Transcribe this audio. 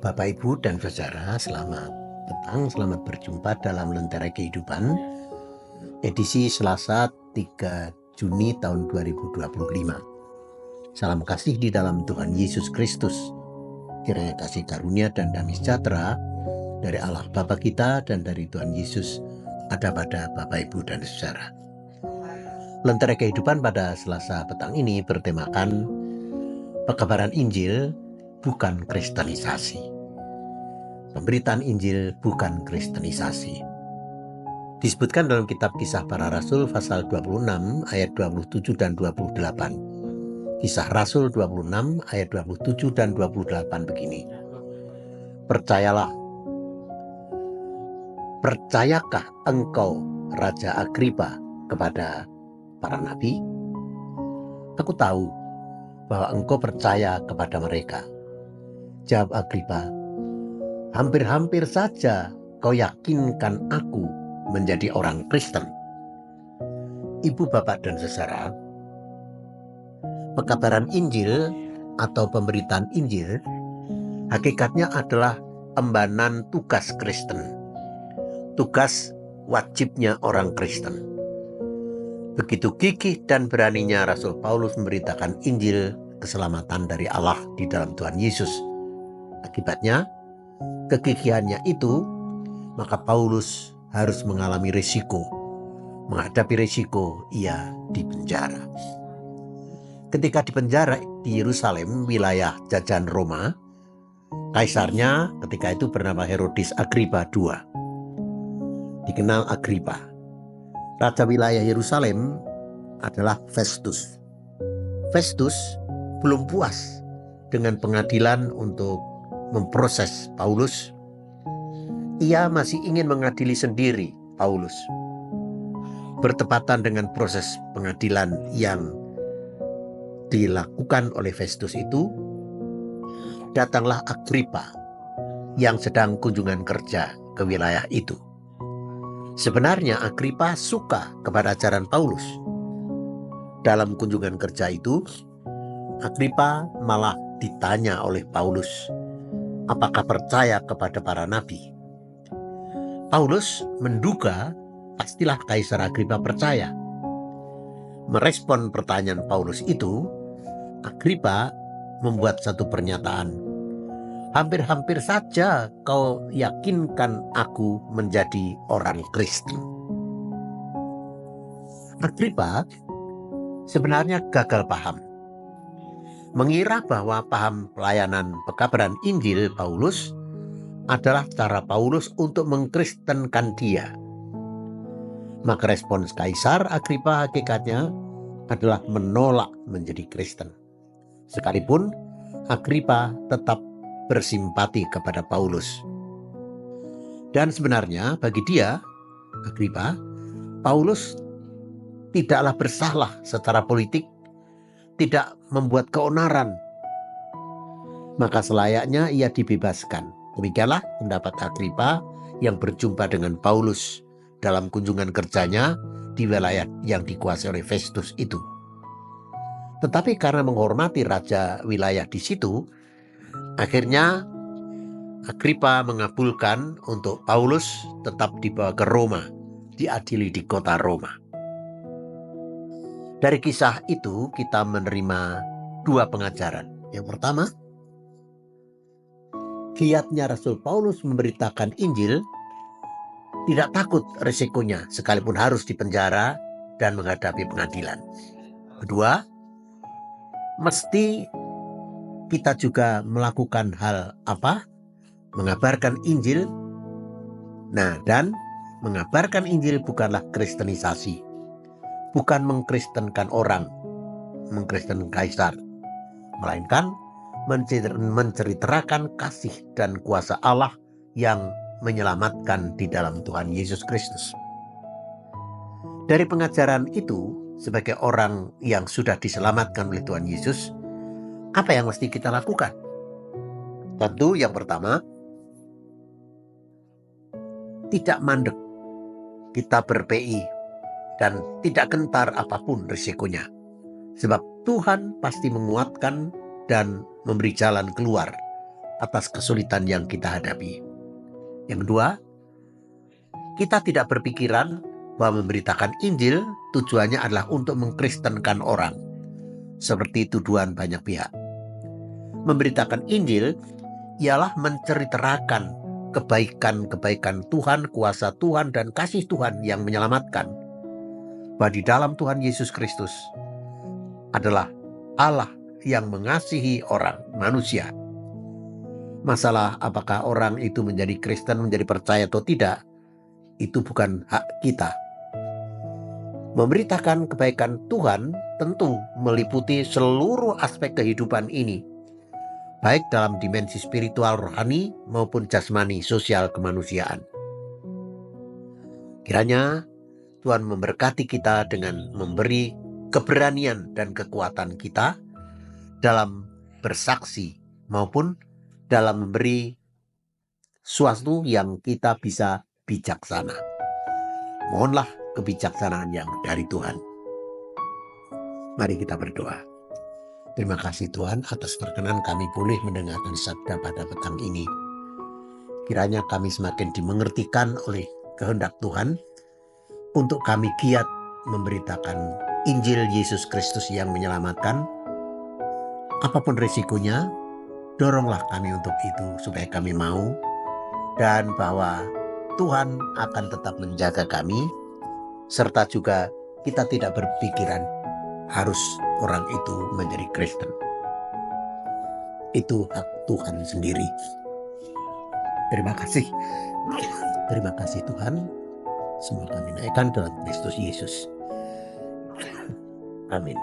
Bapak, Ibu, dan Saudara, selamat petang, selamat berjumpa dalam Lentera Kehidupan, edisi Selasa 3 Juni tahun 2025. Salam kasih di dalam Tuhan Yesus Kristus. Kiranya kasih karunia dan damai sejahtera dari Allah Bapa kita dan dari Tuhan Yesus ada pada Bapak, Ibu, dan Saudara. Lentera Kehidupan pada Selasa petang ini bertemakan pekabaran Injil bukan kristenisasi. Pemberitaan Injil bukan kristenisasi. Disebutkan dalam kitab Kisah Para Rasul pasal 26 ayat 27 dan 28. Kisah Rasul 26 ayat 27 dan 28 begini. Percayakah engkau, Raja Agripa, kepada para nabi? Aku tahu bahwa engkau percaya kepada mereka. Jawab Agripa, hampir-hampir saja kau yakinkan aku menjadi orang Kristen. Ibu, bapak, dan saudara, pekabaran Injil atau pemberitaan Injil hakikatnya adalah embanan tugas Kristen, tugas wajibnya orang Kristen. Begitu gigih dan beraninya Rasul Paulus memberitakan Injil keselamatan dari Allah di dalam Tuhan Yesus. Akibatnya, kegigihannya itu, maka Paulus harus mengalami risiko. Menghadapi risiko, ia dipenjara. Ketika dipenjara di Yerusalem, wilayah jajahan Roma, kaisarnya ketika itu bernama Herodes Agripa II. Dikenal Agripa. Raja wilayah Yerusalem adalah Festus. Festus belum puas dengan pengadilan untuk memproses Paulus. Ia masih ingin mengadili sendiri Paulus. Bertepatan dengan proses pengadilan yang dilakukan oleh Festus itu, datanglah Agripa yang sedang kunjungan kerja ke wilayah itu. Sebenarnya Agripa suka kepada ajaran Paulus. Dalam kunjungan kerja itu, Agripa malah ditanya oleh Paulus, apakah percaya kepada para nabi? Paulus menduga pastilah Kaisar Agripa percaya. Merespon pertanyaan Paulus itu, Agripa membuat satu pernyataan. Hampir-hampir saja kau yakinkan aku menjadi orang Kristen. Agripa sebenarnya gagal paham. Mengira bahwa paham pelayanan pekabaran Injil Paulus adalah cara Paulus untuk mengkristenkan dia. Maka respons Kaisar Agripa hakikatnya adalah menolak menjadi Kristen. Sekalipun Agripa tetap bersimpati kepada Paulus. Dan sebenarnya bagi dia, Agripa, Paulus tidaklah bersalah secara politik, tidak membuat keonaran. Maka selayaknya ia dibebaskan. Demikianlah pendapat Agripa yang berjumpa dengan Paulus dalam kunjungan kerjanya di wilayah yang dikuasai oleh Festus itu. Tetapi karena menghormati raja wilayah di situ, akhirnya Agripa mengabulkan untuk Paulus tetap dibawa ke Roma, diadili di kota Roma. Dari kisah itu kita menerima dua pengajaran. Yang pertama, giatnya Rasul Paulus memberitakan Injil, tidak takut risikonya sekalipun harus dipenjara dan menghadapi pengadilan. Kedua, mesti kita juga melakukan hal apa? Mengabarkan Injil. Nah, dan mengabarkan Injil bukanlah kristenisasi. Bukan mengkristenkan orang, mengkristen kaisar. Melainkan menceritakan kasih dan kuasa Allah yang menyelamatkan di dalam Tuhan Yesus Kristus. Dari pengajaran itu, sebagai orang yang sudah diselamatkan oleh Tuhan Yesus, apa yang mesti kita lakukan? Tentu yang pertama, tidak mandek. Kita ber-PI dan tidak gentar apapun risikonya. Sebab Tuhan pasti menguatkan dan memberi jalan keluar atas kesulitan yang kita hadapi. Yang kedua, kita tidak berpikiran bahwa memberitakan Injil tujuannya adalah untuk mengkristenkan orang, seperti tuduhan banyak pihak. Memberitakan Injil ialah menceritakan kebaikan-kebaikan Tuhan, kuasa Tuhan, dan kasih Tuhan yang menyelamatkan. Bahwa di dalam Tuhan Yesus Kristus adalah Allah yang mengasihi orang, manusia. Masalah apakah orang itu menjadi Kristen, menjadi percaya atau tidak, itu bukan hak kita. Memberitakan kebaikan Tuhan tentu meliputi seluruh aspek kehidupan ini, baik dalam dimensi spiritual rohani maupun jasmani sosial kemanusiaan. Kiranya Tuhan memberkati kita dengan memberi keberanian dan kekuatan kita dalam bersaksi maupun dalam memberi sesuatu yang kita bisa bijaksana. Mohonlah kebijaksanaan yang dari Tuhan. Mari kita berdoa. Terima kasih Tuhan atas perkenan kami boleh mendengarkan sabda pada petang ini. Kiranya kami semakin dimengertikan oleh kehendak Tuhan untuk kami giat memberitakan Injil Yesus Kristus yang menyelamatkan. Apapun risikonya, doronglah kami untuk itu supaya kami mau, dan bahwa Tuhan akan tetap menjaga kami, serta juga kita tidak berpikiran harus orang itu menjadi Kristen. Itu hak Tuhan sendiri. Terima kasih. Terima kasih Tuhan. Semua kami naikkan dalam Kristus Yesus. Amin.